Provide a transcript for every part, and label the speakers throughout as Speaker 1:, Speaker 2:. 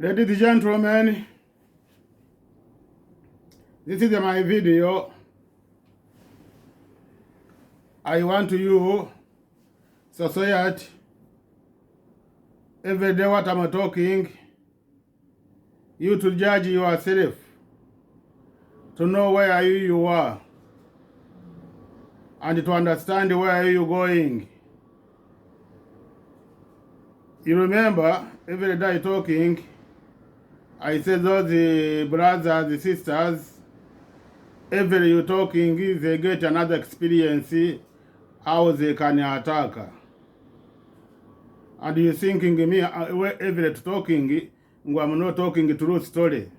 Speaker 1: Ladies and gentlemen, this is my video. I want you, society, every day what I'm talking, you to judge yourself, to know where you are, and to understand where you're going. You remember, every day talking, I said those the brothers, the sisters, every you talking, they get another experience, how they can attack. And you thinking me, every talking, I'm not talking true story.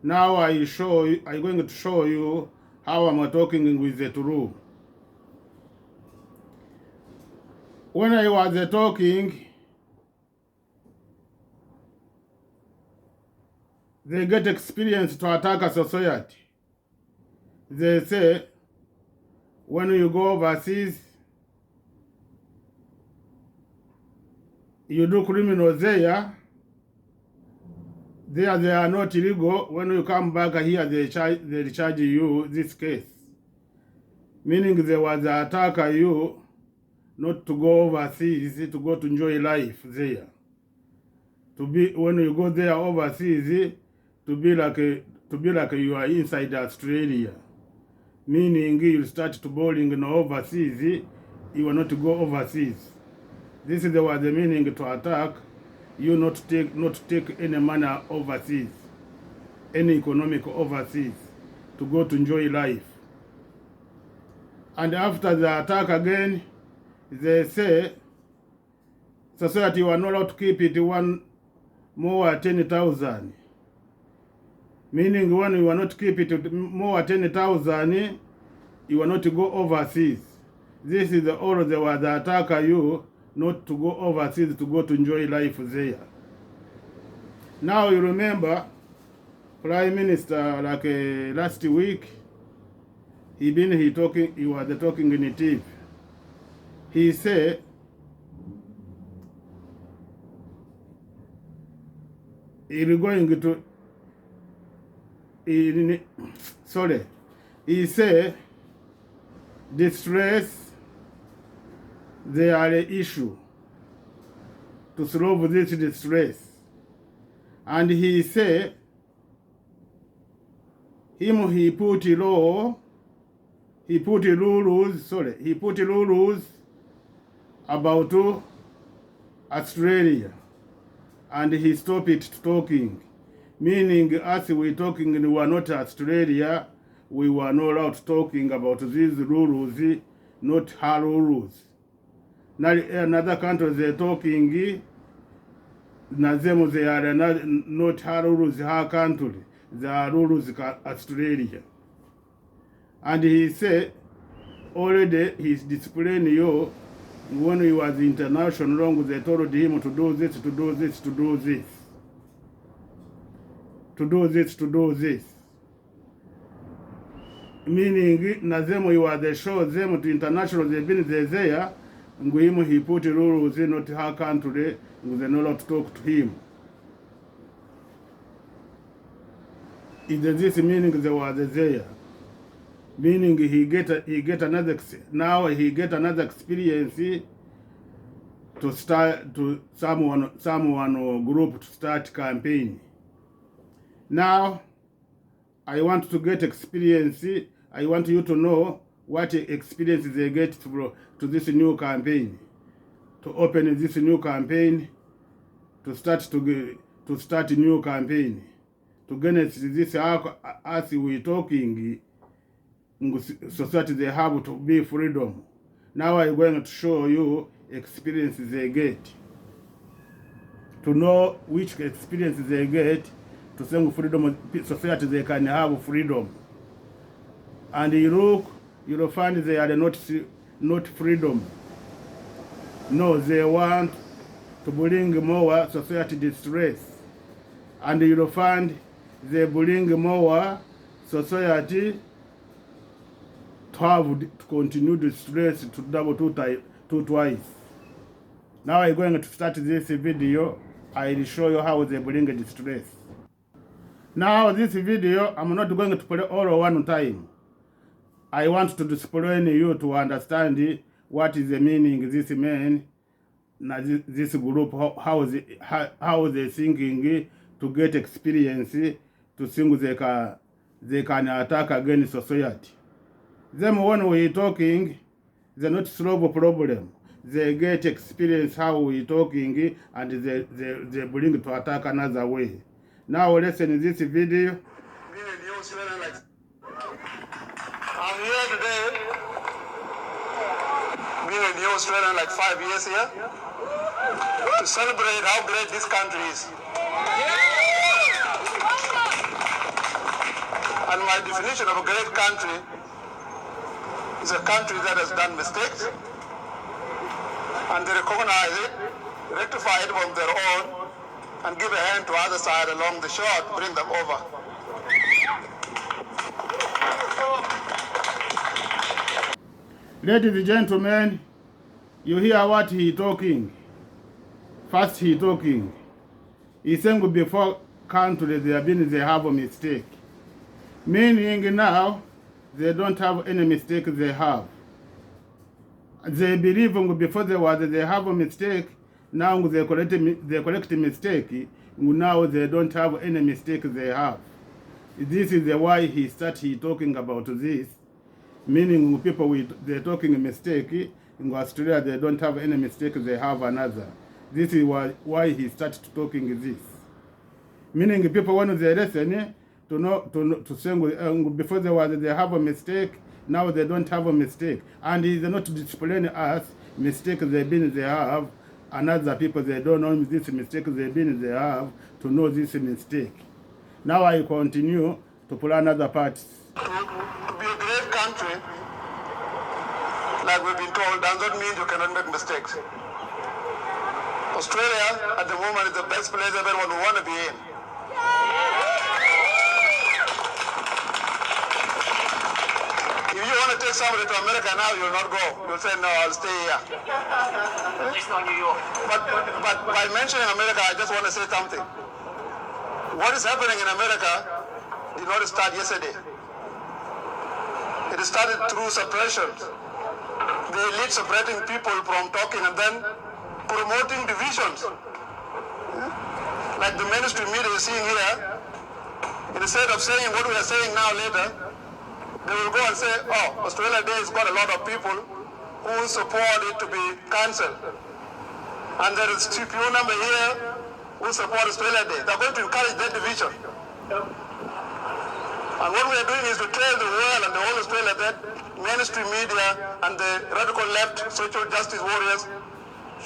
Speaker 1: Now I'm going to show you how I'm talking with the truth. When I was talking, they get experience to attack a society. They say, when you go overseas, you do criminal there. There they are not illegal. When you come back here, they charge you this case. Meaning there was an attack on you not to go overseas, to go to enjoy life there. To be when you go there overseas, to be like you are inside Australia. Meaning you start to bowling in overseas, you will not go overseas. This is the meaning to attack. You not take any money overseas, any economic overseas, to go to enjoy life. And after the attack again, they say society were not allowed to keep it one more 10,000. Meaning when you are not keep it more 10,000, you are not to go overseas. This is the order they were the attacker you not to go overseas, to go to enjoy life there. Now you remember Prime Minister like last week, he was talking in the TV. He said he's going to he said distress, they are an issue to solve this distress. And he said he put rules about Australia, and he stopped it talking. Meaning, as we talking, we were not Australia, we were not allowed talking about these rules, not her rules. Now, another country they're talking, they are not her rules, her country, they are rules Australia. And he said, already he's displaying you, when he was international wrong, they told him to do this, to do this, to do this. To do this. Meaning, Nazemo, you are the show them to international, they've been there, and he put rules in not her country, and they're not allowed to talk to him. Is this meaning they were there? Meaning he get another experience to start to someone or group to start campaign. Now, I want to get experience. I want you to know what experience they get to this new campaign, to open this new campaign, to start a new campaign, to get this as we talking. Society they have to be freedom. Now I'm going to show you experiences they get, to know which experience they get. To say freedom, society they can have freedom. And you look, you'll find they are not freedom. No, they want to bring more society distress. And you'll find they bring more society to continue distress to double two twice. Now I'm going to start this video. I'll show you how they bring distress. Now this video, I'm not going to play all one time. I want to explain you to understand what is the meaning this man, this group, how they thinking to get experience to think they can attack against society. Them when we talking, they not solve a problem. They get experience how we talking and they bring to attack another way. Now listen this video.
Speaker 2: I'm here today, being a new Australian like 5 years here, to celebrate how great this country is. And my definition of a great country is a country that has done mistakes, and they recognize it, rectify it on their own, and give a hand to other side along the shore to bring them over.
Speaker 1: Ladies and gentlemen, you hear what he talking. First he talking. He saying before country they have a mistake. Meaning now they don't have any mistake they have. They believe before they have a mistake, now they correct mistake, now they don't have any mistake they have. This is why he talking about this. Meaning people they're talking a mistake, in Australia they don't have any mistake, they have another. This is why he started talking this. Meaning people when they listen to say before they have a mistake, now they don't have a mistake. And he's not displaying us mistake they have, another people they don't know this mistake they have to know this mistake. Now I continue to pull another part.
Speaker 2: To be a great country, like we've been told, does not mean you cannot make mistakes. Australia, at the moment, is the best place everyone would want to be in. If you want to take somebody to America now, you'll not go. You'll say, no, I'll stay here. At least not New York. But by mentioning America, I just want to say something. What is happening in America did not start yesterday. It started through suppression. The elite separating people from talking and then promoting divisions. Like the mainstream media is seeing here, instead of saying what we are saying now later, they will go and say, oh, Australia Day has got a lot of people who support it to be cancelled. And there is few number here who support Australia Day. They are going to encourage that division. And what we are doing is to tell the world and the whole Australia that mainstream media and the radical left social justice warriors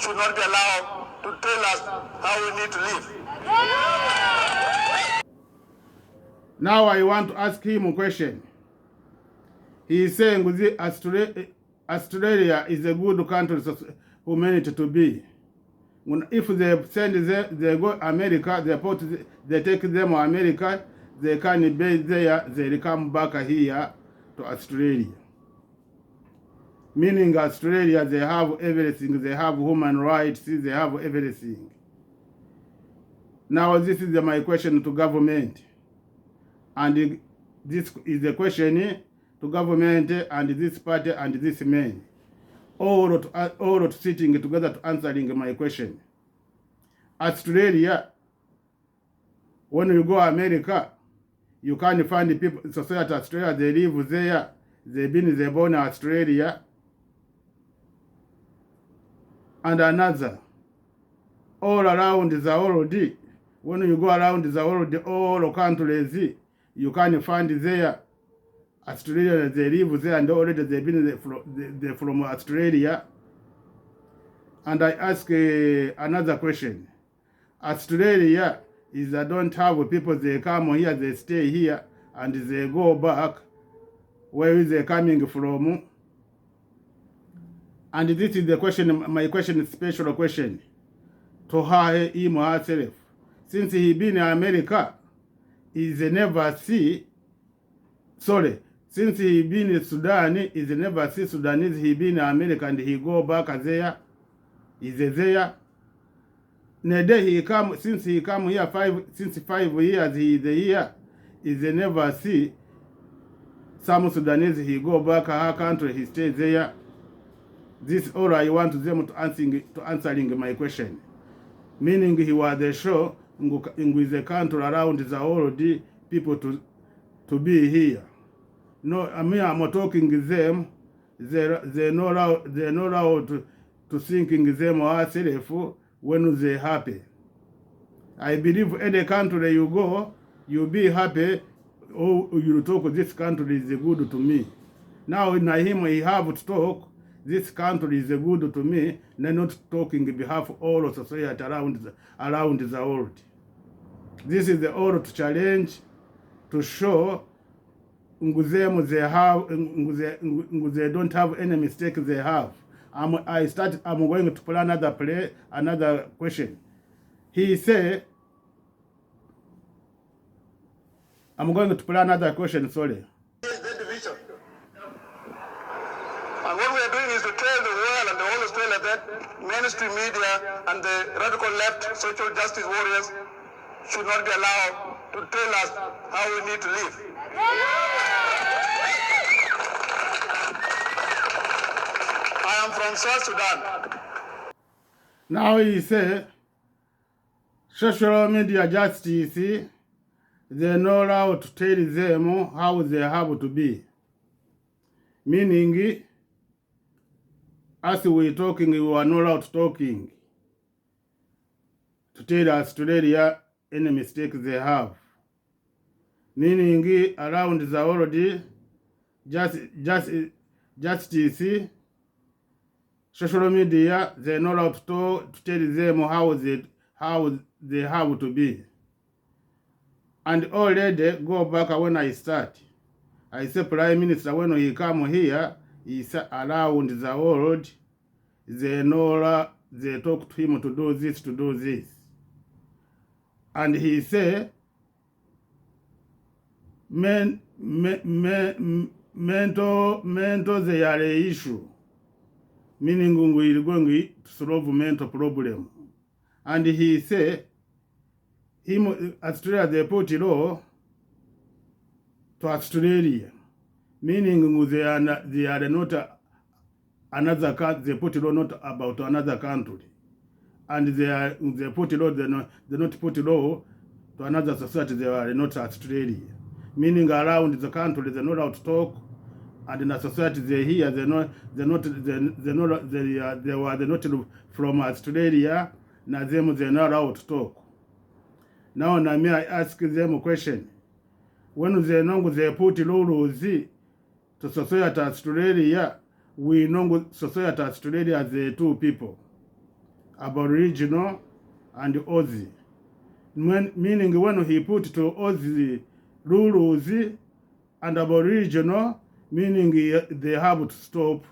Speaker 2: should not be allowed to tell us how we need to live.
Speaker 1: Now I want to ask him a question. He is saying Australia is a good country for humanity to be. If they send they go America, they take them to America, they can be there, they come back here to Australia. Meaning Australia, they have everything, they have human rights, they have everything. Now this is my question to government. And this is the question to government and this party and this man. All sitting together to answering my question. Australia, when you go America, you can't find the people, society Australia, they live there, they born in Australia. And another, all around the world, when you go around the world, all countries, you can't find there. Australia, they live there and already they've been from Australia. And I ask another question. Australia is they don't have people, they come here, they stay here, and they go back where is they coming from. And this is the question, my question, special question to her, him or herself. Since he been in America, he's never see, since he been in Sudan, he's never see Sudanese, he been in America and he go back there, he's there. Nede he come, since he come here 5 years he is here, is never see some Sudanese he go back her country, he stays there. This all I want them to answering my question. Meaning he was the show in the country around the world people to be here. No, I mean I'm talking them. They know how to thinking them ourselves when they happy. I believe any country you go, you be happy. Oh, you talk this country is good to me. Now in him he have to talk. This country is good to me. They're not talking on behalf of all of society around the world. This is the order to challenge, to show they don't have any mistake they have. I'm going to play another question. He say, I'm going to play another question, sorry.
Speaker 2: And what we are doing is to tell the world and the whole Australia that mainstream media and the radical left social justice warriors should not be allowed to tell us how we need to live. I am from South Sudan.
Speaker 1: Now he say, social media justice, they know how to tell them how they have to be. Meaning, as we talking, we are not out talking to tell Australia any mistakes they have. Meaning, around the world, justice, social media, they know how to tell them how they have to be. And already go back when I start. I say Prime Minister when he come here, he say around the world, they know they talk to him to do this, to do this. And he say mental they are an issue. Meaning we are going to solve mental problem. And he say Australia they put law to Australia, meaning they are not another country. They put law not about another country, and they put law they not put law to another society. They are not Australia, meaning around the country they know how to talk, and in the society they here they were not from Australia. Now them they know how to talk. Now me I ask them a question. When they know they put rules to society Australia, we know society Australia as the two people, Aboriginal and Aussie. Meaning when he put to Aussie rules and Aboriginal, meaning they have to stop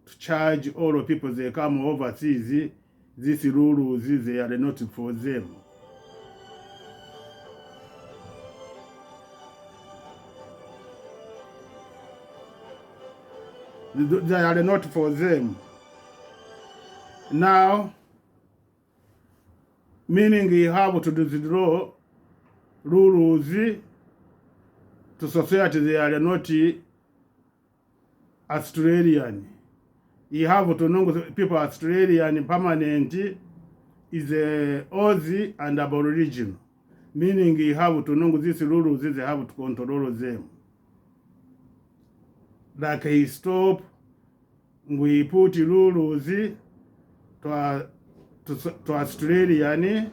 Speaker 1: to charge all the people they come overseas. These rules they are not for them. They are not for them. Now, meaning you have to withdraw rules to society they are not Australian. You have to know people Australian permanent is Aussie and Aboriginal. Meaning you have to know these rules they have to control them. Like he stop, we put rules to Australian,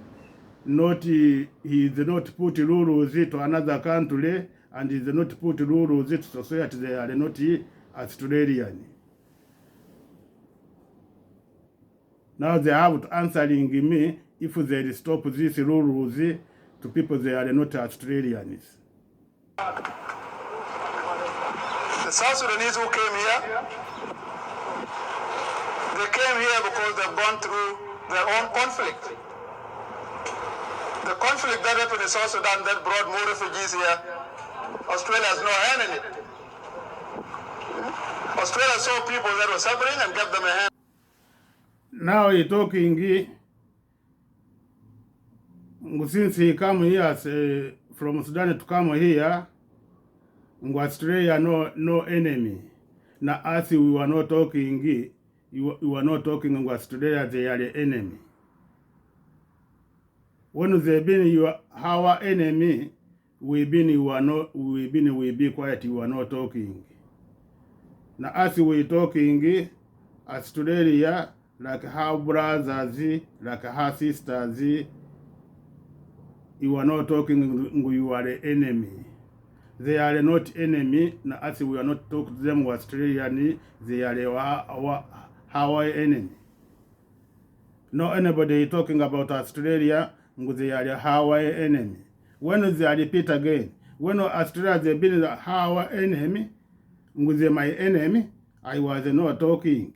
Speaker 1: not he is not put rules to another country, and is not put rules to society they are not Australian. Now they have to answering me if they stop these rules to people they are not Australians.
Speaker 2: The South Sudanese who came here, they came here because they've gone through their own conflict. The conflict that happened in South Sudan that brought more refugees here, Australia has no hand in it. Australia saw people that were suffering and gave them a hand.
Speaker 1: Now he's talking since he come here from Sudan to come here, Australia no enemy. Na us we were not talking, you were not talking in Australia, they are the enemy. When they been our enemy, we be quiet, you are not talking. Na us we talking, Australia, like her brothers, like her sisters, you are not talking, you are the enemy. They are not enemy, as we are not talking to them Australian, they are our enemy. No anybody talking about Australia, they are our enemy. When they repeat again, when Australia they been our enemy, they my enemy, I was not talking.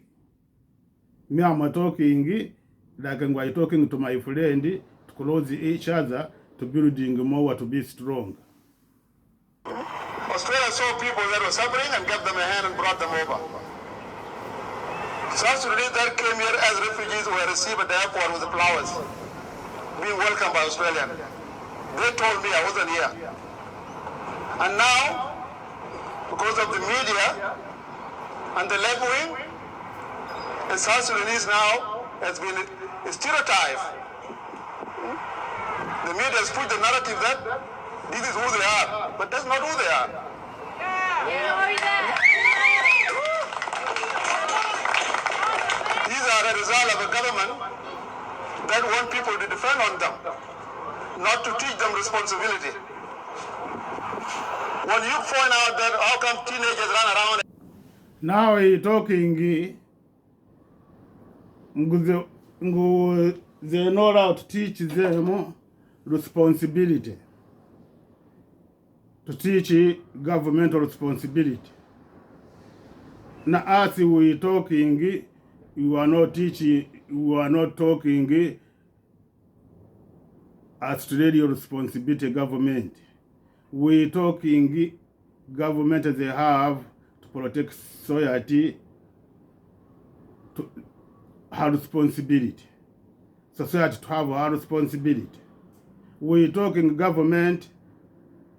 Speaker 1: Me I'm talking like I'm talking to my friend to close each other, to building more, to be strong.
Speaker 2: Australia saw people that were suffering and gave them a hand and brought them over. South Sudanese that came here as refugees were received at the airport with the flowers, being welcomed by Australians. They told me I wasn't here. And now, because of the media and the left wing, the South Sudanese now has been stereotyped. The media has put the narrative that this is who they are, but that's not who they are. These are a result of a government that want people to depend on them, not to teach them responsibility. When you point out that how come teenagers run around.
Speaker 1: Now he talking, they know how to teach them responsibility. To teach governmental responsibility. Now as we talking, you are not teaching, you are not talking Australia responsibility government. We talking government they have to protect society, to have responsibility. Society to have our responsibility. We talking government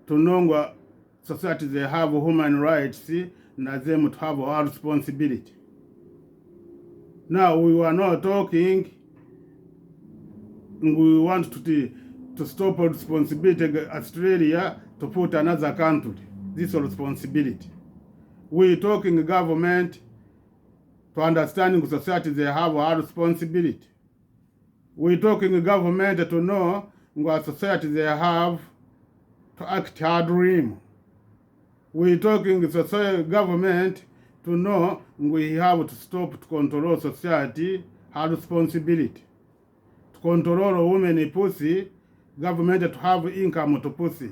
Speaker 1: to know society they have human rights, and them to have our responsibility. Now we were not talking, we want to stop responsibility Australia to put another country. This is responsibility. We talking government to understanding society they have our responsibility. We talking government to know what society they have to act our dream. We talking society government to know we have to stop to control society, our responsibility. To control women pussy, government to have income to pussy.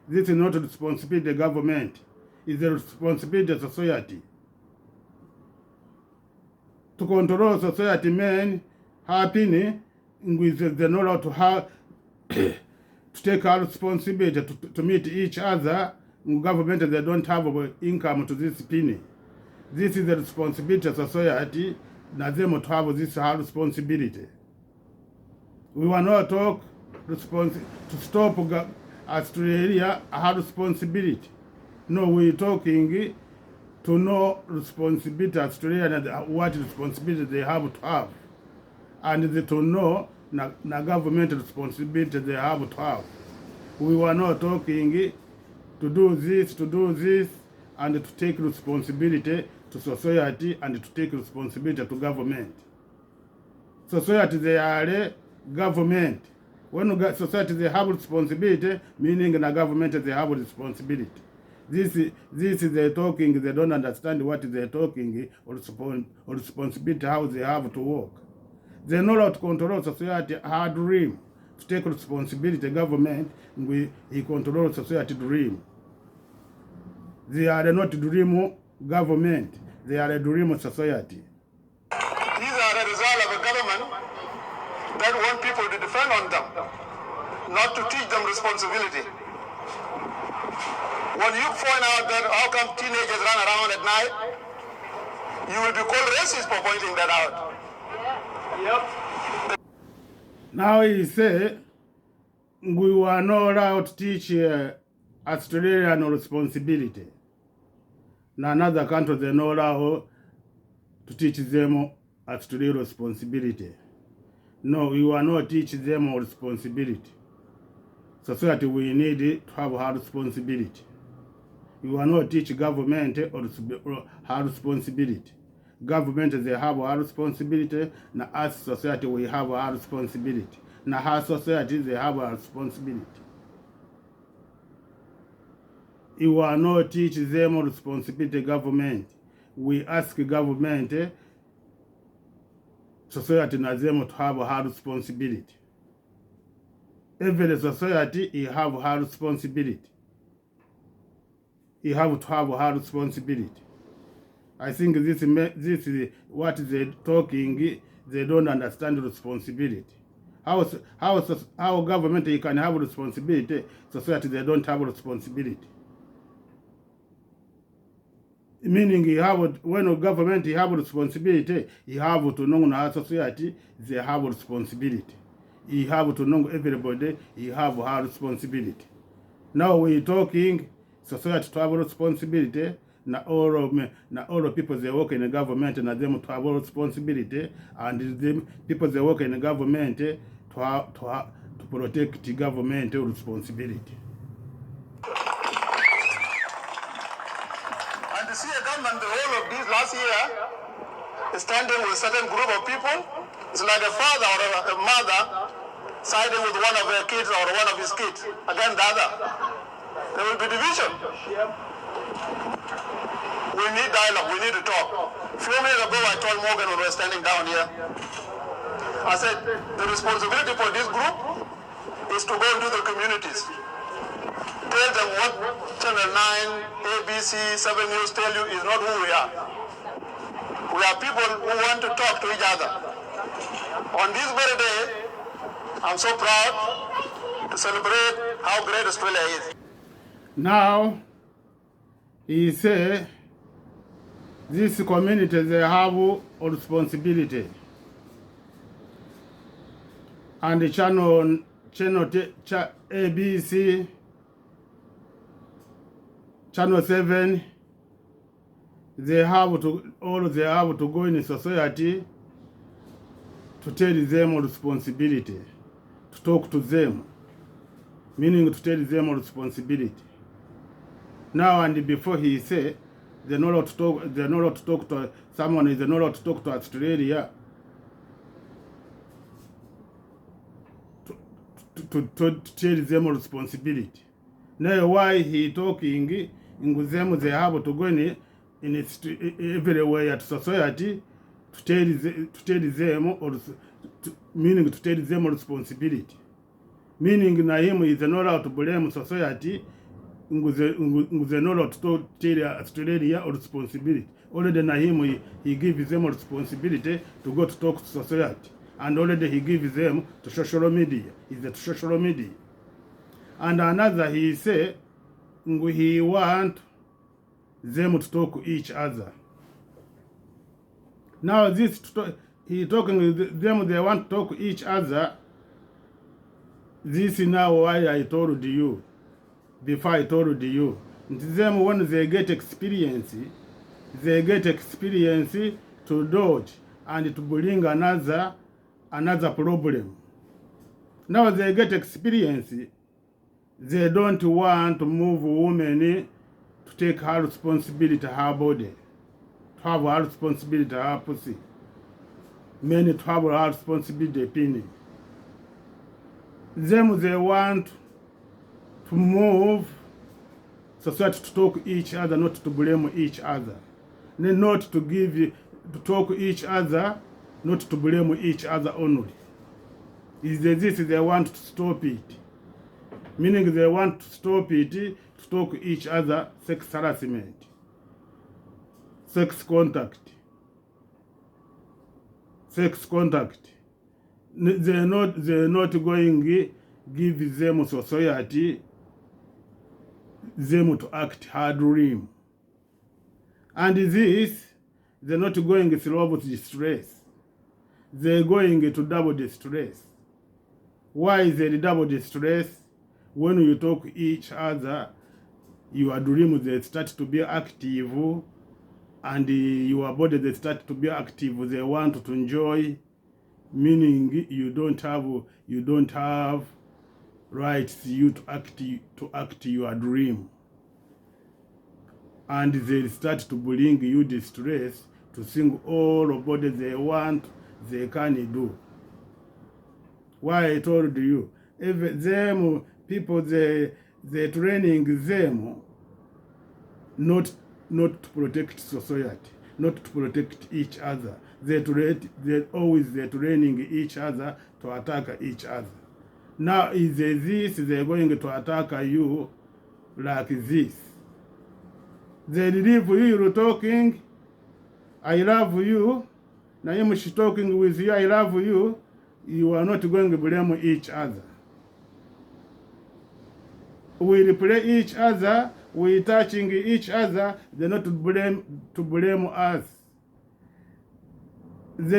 Speaker 1: This is not the responsibility of the government, it's the responsibility of society. To control society men happy with the knowledge to have to take our responsibility to meet each other. Government they don't have income to this penny. This is the responsibility of society, na them to have this hard responsibility. We will not talk to stop Australia hard responsibility. No, we talking to know responsibility Australia and what responsibility they have to have. And to know na government responsibility they have to have. We were not talking to do this, and to take responsibility to society and to take responsibility to government. Society they are government. When society they have responsibility, meaning the government they have responsibility. This is they talking, they don't understand what they're talking or responsibility how they have to work. They know how to control society hard dream. To take responsibility, government, he control society dream. They are not dream government, they are a dream society.
Speaker 2: These are a result of a government that want people to depend on them, not to teach them responsibility. When you point out that how come teenagers run around at night, you will be called racist for pointing that out. Yep.
Speaker 1: Now he say, we were not allowed to teach Australian responsibility. Now another country they not allowed to teach them Australian responsibility. No, we will not teach them responsibility. Society we need to have our responsibility. We will not teach government or our responsibility. Government they have our responsibility. Now as society we have our responsibility. Now our society they have our responsibility. We will not teach them responsibility government. We ask government, society na them to have her responsibility. Every society he have her responsibility. He have to have her responsibility. I think this is what they talking. They don't understand responsibility. How government you can have responsibility, society they don't have responsibility. Meaning when a government you have responsibility, you have to know how society they have responsibility. You have to know everybody you have her responsibility. Now we talking society to have responsibility. Now all people they work in the government and them to have responsibility, and the people they work in the government to protect the government responsibility.
Speaker 2: And to see a government the whole of this last year is standing with a certain group of people, it's like a father or a mother siding with one of their kids or one of his kids against the other. There will be division. We need dialogue, we need to talk. A few minutes ago I told Morgan when we were standing down here, I said the responsibility for this group is to go into the communities. Tell them what Channel 9, ABC, 7 News tell you is not who we are. We are people who want to talk to each other. On this very day, I'm so proud to celebrate how great Australia is.
Speaker 1: Now, he say, this community, they have a responsibility. And the channel ABC, Channel 7, they have to go in society to tell them responsibility, to talk to them, meaning to tell them responsibility. Now and before he say, they're not allowed to talk to someone, they're not allowed to talk to Australia to tell them responsibility. Now why he talking in them they have to go in everywhere to society to tell them or meaning to tell them responsibility. Meaning na him is not allowed to blame society. They not allowed to tell Australia or responsibility. Already na him he gives them responsibility to go to talk to society. And already he gives them to social media. Is the social media. And another he say he want them to talk to each other. Now this he talking with them, they want to talk to each other. This is now why I told you. Before I told you. Them when they get experience to dodge and to bring another problem. Now they get experience. They don't want to move women to take her responsibility, her body, to have her responsibility, her pussy. Men to have her responsibility, opinion. Them they want to move society to talk to each other, not to blame each other. Not to talk to each other, not to blame each other only. Is this they want to stop it? Meaning they want to stop it to talk to each other, sex harassment, sex contact. They're not going to give them society them to act hard dream. And this, they're not going through distress. They're going to double distress. Why is there double distress? When you talk to each other, your dreams they start to be active, and your body they start to be active. They want to enjoy, meaning you don't have rights you to act your dream, and they start to bring you distress to think all of what they want they can do. Why I told you, if them people they training them not to protect society, not to protect each other. They always training each other to attack each other. Now is this they're going to attack you like this. They leave you talking, I love you. Now if she's talking with you, I love you. You are not going to blame each other. We play each other, we touching each other, they're not to blame us. We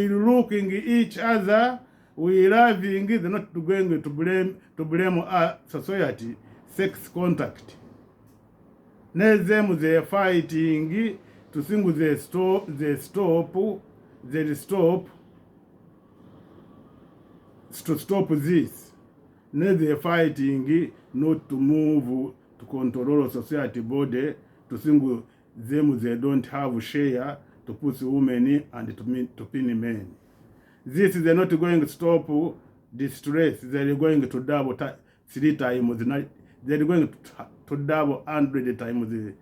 Speaker 1: looking each other, we loving, they're not going to blame our society, sex contact. Now them they're fighting to think they stop this. Now they're fighting not to move to control society body, to think them they don't have share to put women and to pin men. This they're not going to stop distress. They're going to double 3 times. They're going to double 100 times the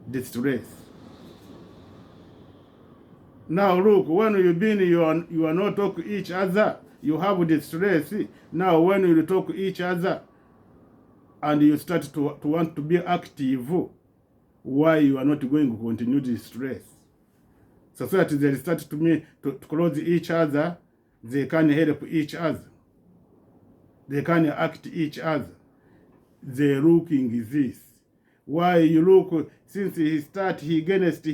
Speaker 1: distress. Now look, when you are not talking to each other, you have distress. Now when you talk to each other and you start to want to be active, why you are not going to continue distress? Society they start to close each other, they can help each other, they can act each other. They're looking this. Why you look, since he against,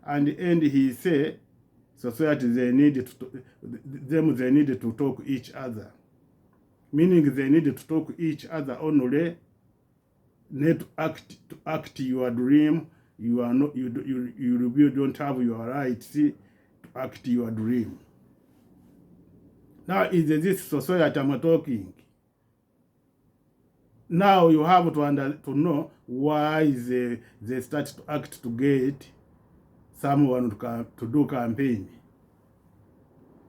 Speaker 1: and end he say, society they need to talk each other. Meaning they need to talk each other only, not to act your dream. You are not you don't have your rights to act your dream. Now is this society I'm talking. Now you have to know why they start to act to get someone to do campaign.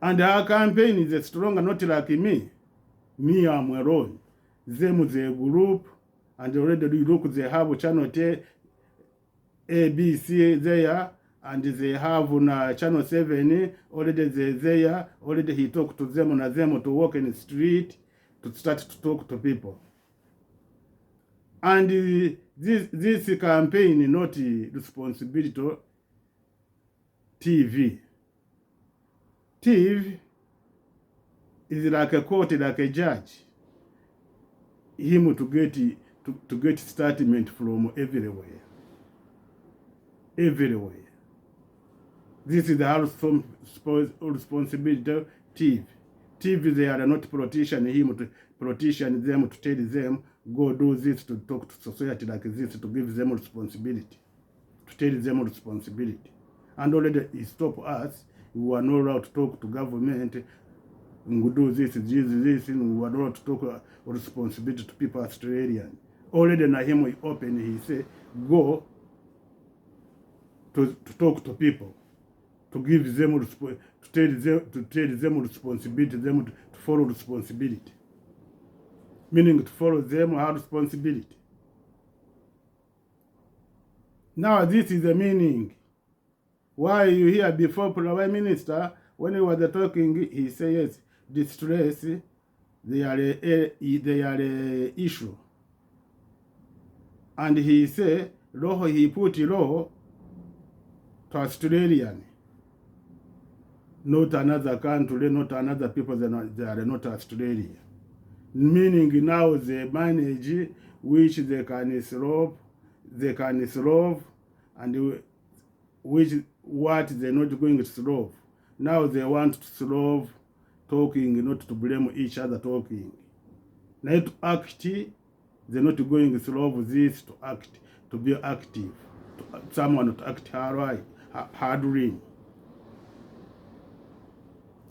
Speaker 1: And our campaign is stronger, not like me. Me, I'm alone. Them the group, and already look, they have channel A, B, C there, and they have on channel 7 already they there. Already he talked to them on them to walk in the street to start to talk to people. And this campaign not responsibility to TV. TV is like a court, like a judge. Him to get statement from everywhere. Everywhere. This is the responsibility of TV. TV they are not politician him to politician them to tell them go do this, to talk to society like this, to give them responsibility, to tell them responsibility. And already he stopped us. We are not allowed to talk to government. We do this, and we are not allowed to talk responsibility to people Australian. Already now him he open, he say, go to talk to people, to give them to tell them responsibility, them to follow responsibility. Meaning to follow them our responsibility. Now this is the meaning. Why you hear before Prime Minister, when he was talking, he says yes, distress, they are a issue. And he say, he put law to Australian, not another country, not another people, they are not Australia. Meaning now they manage which they can solve, and which what they're not going to solve. Now they want to solve talking, not to blame each other talking. Now to act, they're not going to solve this to act, to be active, to someone to act hardly.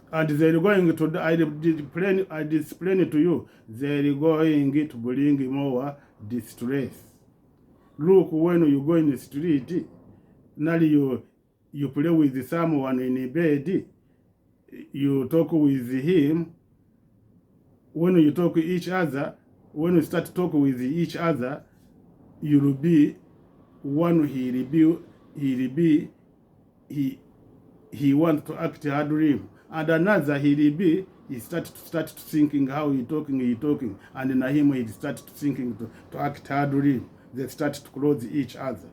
Speaker 1: And they're going to, I explain to you, they're going to bring more distress. Look, when you go in the street, now you play with someone in bed, you talk with him. When you talk to each other, when you start talking with each other, you'll be one. He wants to act hardly, and another he start thinking how he talking, and in him he start thinking to act hardly. They start to close each other,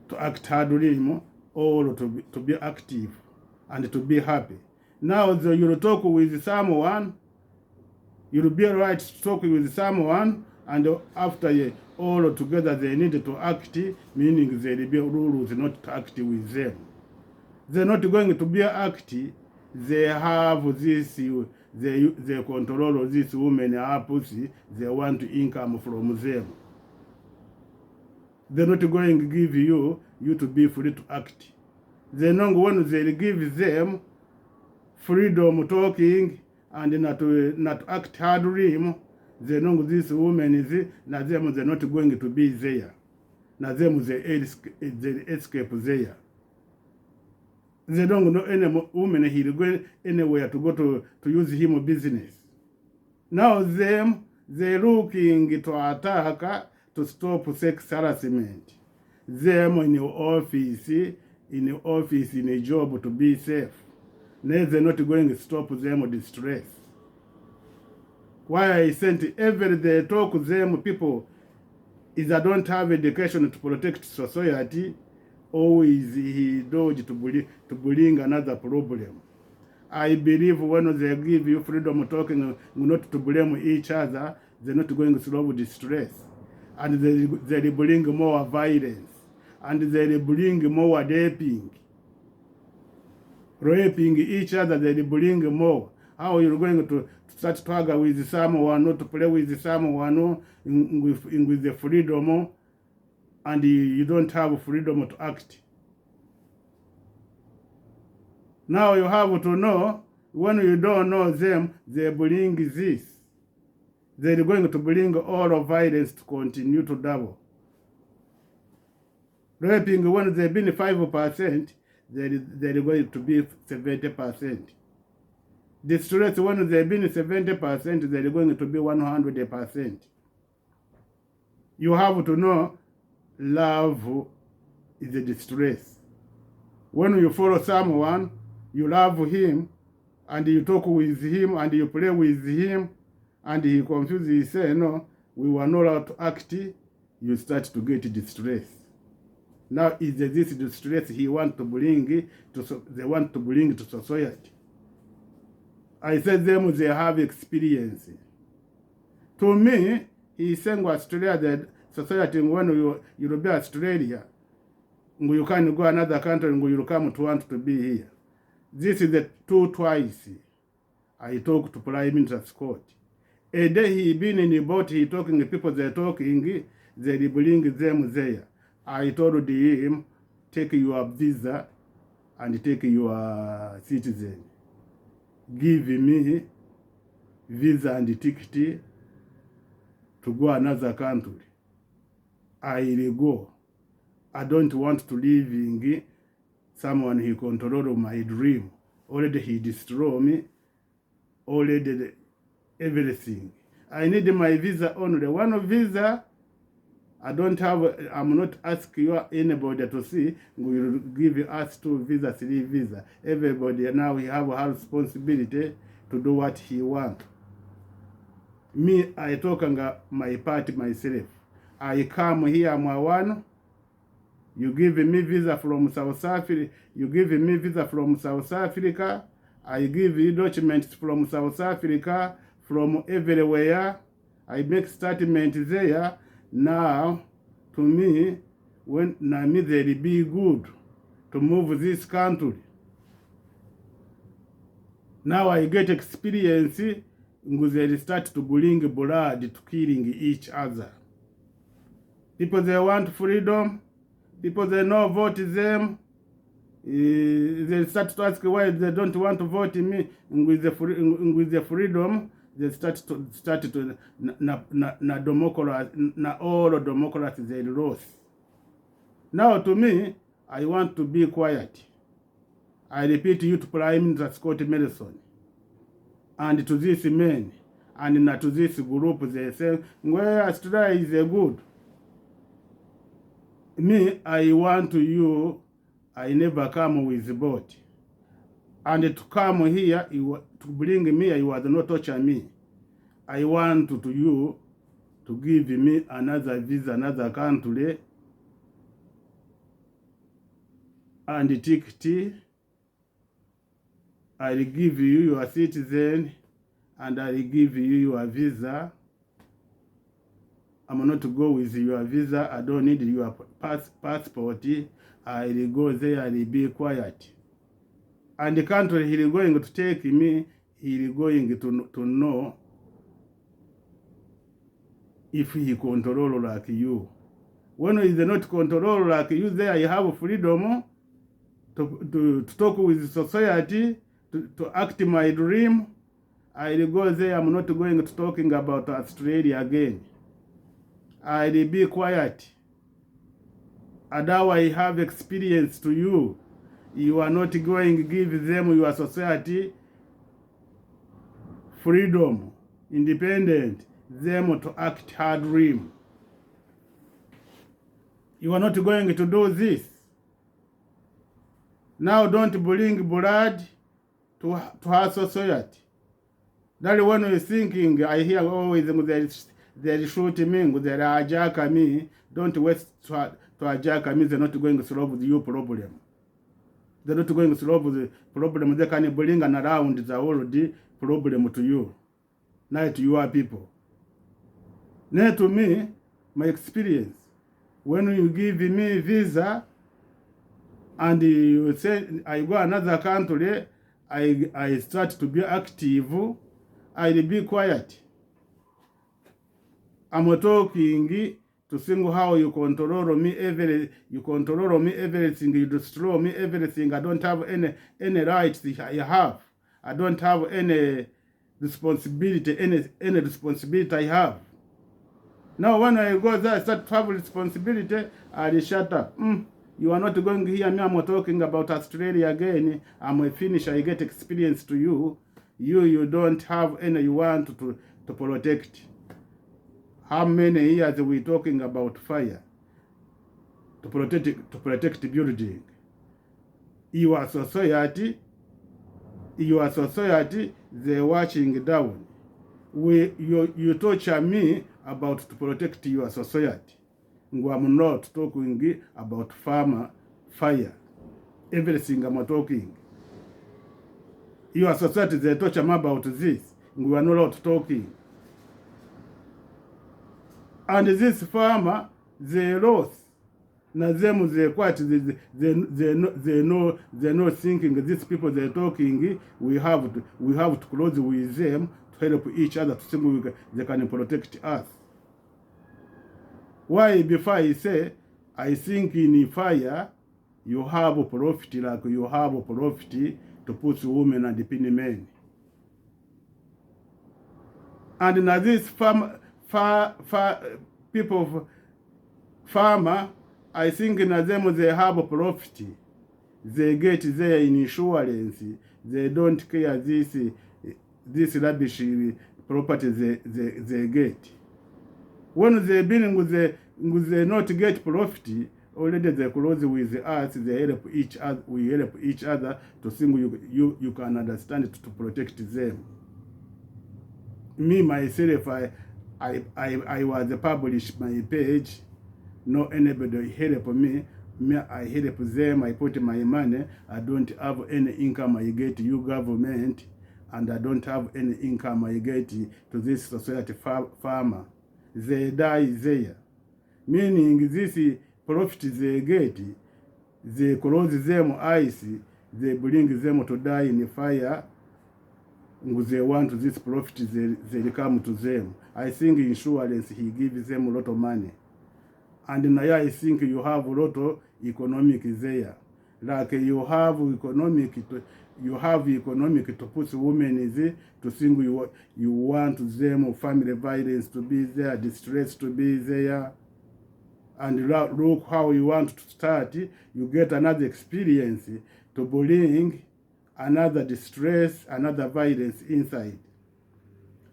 Speaker 1: to act hardly, or to be active and to be happy. Now you'll talk with someone, you'll be right to talk with someone, and after all together they need to act, meaning there will be rules not to act with them. They're not going to be active. They have this, they control this woman pussy. They want income from them. They're not going to give you to be free to act. They know when they give them freedom talking and not to act hardly, they know this woman is, now them they're not going to be there. Now them they escape there. They don't know any woman he'll go anywhere to go to use him business. Now they're looking to attack to stop sex harassment. Them in the office, in a job to be safe. Now they're not going to stop them distress. Why I sent every day talk to them people is I don't have education to protect society. Always he dodge to bring another problem. I believe when they give you freedom of talking, not to blame each other, they're not going to solve distress. And they bring more violence. And they bring more raping each other, they bring more. How you're going to start to argue with someone, not to play with someone with the freedom, and you don't have freedom to act. Now you have to know, when you don't know them, they bring this. They're going to bring all of violence to continue to double. Raping, when they've been 5%, they're going to be 70%. Distress, when they've been 70%, they're going to be 100%. You have to know, love is a distress. When you follow someone, you love him, and you talk with him, and you play with him, and he confuses, he says, no, we were not allowed to act, you start to get distress. Now is this distress he want to bring they want to bring to society. I said them, they have experience. To me, he's saying Australia, that society, when you'll be Australia, you can go another country and you come to want to be here. This is the twice I talked to Prime Minister Scott. A day he been in the boat, he talking to people, they're talking, they bring them there. I told him, take your visa and take your citizen. Give me visa and ticket to go another country. I will go. I don't want to live in someone he control my dream. Already he destroy me. Already everything. I need my visa only. One visa. I don't have. I'm not asking you anybody to see. We will give us 2 visa, 3 visa. Everybody now we have a responsibility to do what he want. Me, I talking my part myself. I come here, my one. You give me visa from South Africa. You give me visa from South Africa. I give you documents from South Africa, from everywhere. I make statement there. Now, to me, when they'll be good to move this country. Now I get experience, they start to bring blood to killing each other. People they want freedom, people they know vote them, they start to ask why they don't want to vote me. With the freedom, they start to na democracy, na all democracy they lost. Now to me, I want to be quiet. I repeat you to Prime Minister Scott Morrison and to this men and not to this group, they say, where STI is a good. Me, I want to you, I never come with boat. And to come here, to bring me, you was not torture me. I want to you to give me another visa, another country, and the ticket. I'll give you your citizen, and I'll give you your visa. I'm not to go with your visa. I don't need your passport. I'll go there, I'll be quiet. And the country he's going to take me, he's going to know if he control like you. When he's not control like you, there you have freedom to talk with society, to act my dream. I'll go there, I'm not going to talking about Australia again. I'll be quiet. And now I have experience to you. You are not going to give them your society freedom, independent, them to act her dream. You are not going to do this. Now don't bring blood to her society. That when we're thinking, I hear always they're shooting me, they're hijacking me. Don't waste to hijack me, they're not going to solve your problem. They're not going to solve the problem. They can bring an around the already problem to you, not to your people. Now to me, my experience, when you give me visa and you say I go another country, I start to be active, I'll be quiet. I'm talking to see how you control me everything, you destroy me everything. I don't have any rights I have. I don't have any responsibility, any responsibility I have. Now when I go there, I start to have responsibility, I'll shut up. You are not going to hear me, I'm talking about Australia again. I'm finished, I get experience to you. You don't have any you want to protect. How many years are we talking about fire? To protect building. Your society, they're watching down. You torture me about to protect your society. I'm not talking about fire. Everything I'm talking. Your society, they torture me about this. We are not talking. And this farmer, they lost. Now them they quite they know thinking these people they're talking. We have to close with them to help each other to see they can protect us. Why before I say I think in fire you have a profit like you have a profit to put women and the men. And now this farmer, I think in them they have a profit. They get their insurance. They don't care this rubbish property they get. When they been with they not get profit, already they close with us. They help each other. We help each other to think you can understand it to protect them. Me myself, I was published my page. No anybody help me. I help them. I put my money. I don't have any income I get you government, and I don't have any income I get to this society farmer. They die there. Meaning this profit they get, they close them eyes, they bring them to die in the fire, they want this profit, they come to them. I think insurance, he gives them a lot of money. And now I think you have a lot of economic there. Like you have economic to put women there, to think you want them, family violence to be there, distress to be there. And look how you want to start, you get another experience to bring another distress, another violence inside.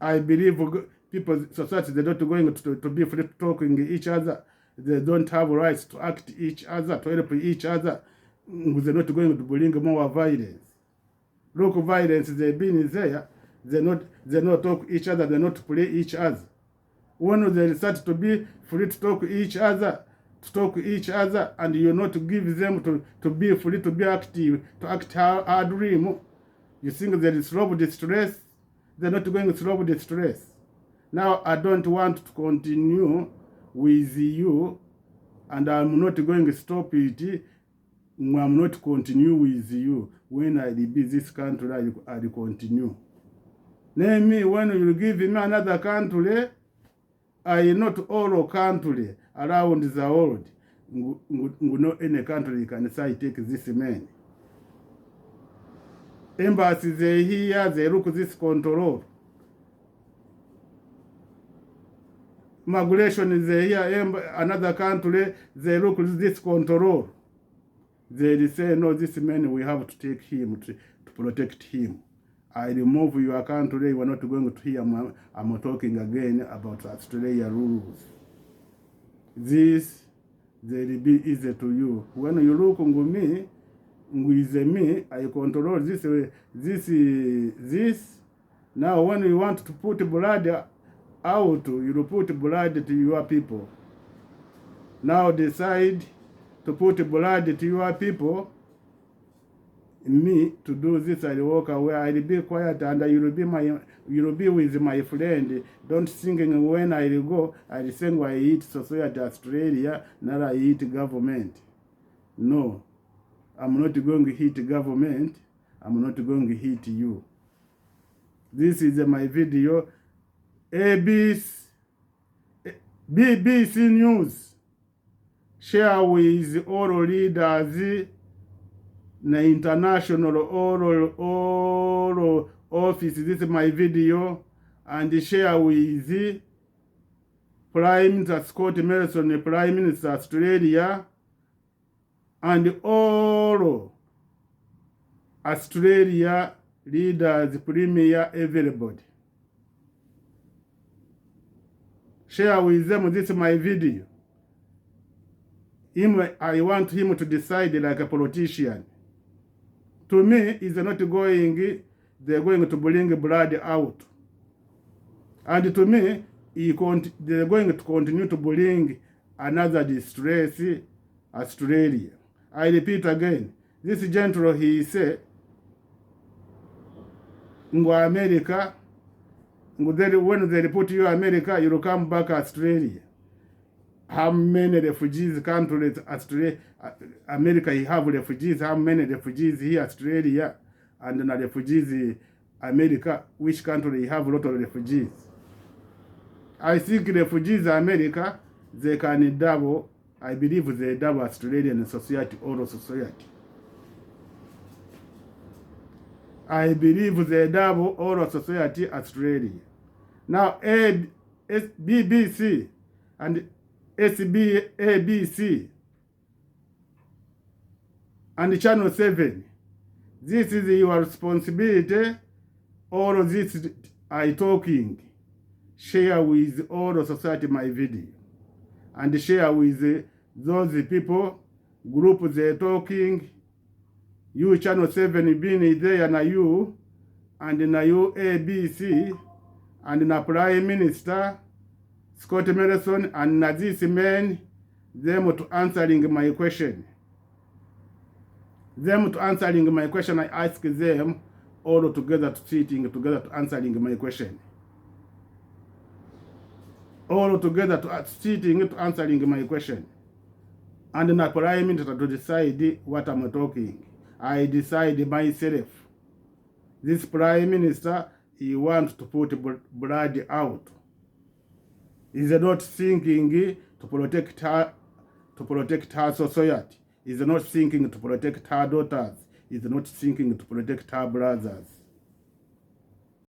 Speaker 1: I believe people, society, they're not going to be free talking each other. They don't have rights to act each other, to help each other. They're not going to bring more violence. Look, violence, they've been there. They're not talk each other. They're not play each other. When they start to be free to talk each other, and you're not to give them to be free, to be active, to act our dream, you think there is slow distress. They're not going to slow distress. Now I don't want to continue with you, and I'm not going to stop it. I'm not continue with you. When I leave this country, I'll continue. Name me when you give me another country. I not all country around the world. No any country can say take this man. Embassies they here, they look this control. Migration is here, another country, they look this control. They say, no, this man, we have to take him, to protect him. I remove your country, we're not going to hear, I'm talking again about Australia rules. This, they will be easy to you. When you look on me, with me, I control this. Now when you want to put blood out, you put blood to your people. Now decide to put blood to your people. Me to do this, I'll walk away. I'll be quiet, and you'll be with my friend. Don't think when I'll go, I'll think I eat society Australia, not I eat government. No, I'm not going to hit government. I'm not going to hit you. This is my video. BBC News. Share with all leaders. Na international all office. This is my video, and share with Prime Minister Scott Morrison, Prime Minister Australia, and all Australia leaders, premier, everybody. Share with them. This is my video. I want him to decide like a politician. To me, he's not going, they're going to bring blood out. And to me, they're going to continue to bring another distress, Australia. I repeat again, this gentleman, he said, Ngwa America, when they put you America, you'll come back Australia. How many refugees countries Australia, America you have refugees? How many refugees here Australia, and then refugees America? Which country you have a lot of refugees? I think refugees America, they can double. I believe they double Australian society, oral society. I believe they double oral society Australia. Now BBC and ABC and Channel 7. This is your responsibility. All of this I talking. Share with all society my video. And share with those people, group they talking. You Channel 7 being there na you, and na you ABC, and na Prime Minister Scott Morrison, and na this man, them to answering my question. Them to answering my question, I ask them all together to sitting together to answering my question. All together to sitting to answering my question. And na Prime Minister to decide what I'm talking. I decide myself. This Prime Minister, he wants to put blood out. He's not thinking to protect her society. He's not thinking to protect her daughters. He's not thinking to protect her brothers.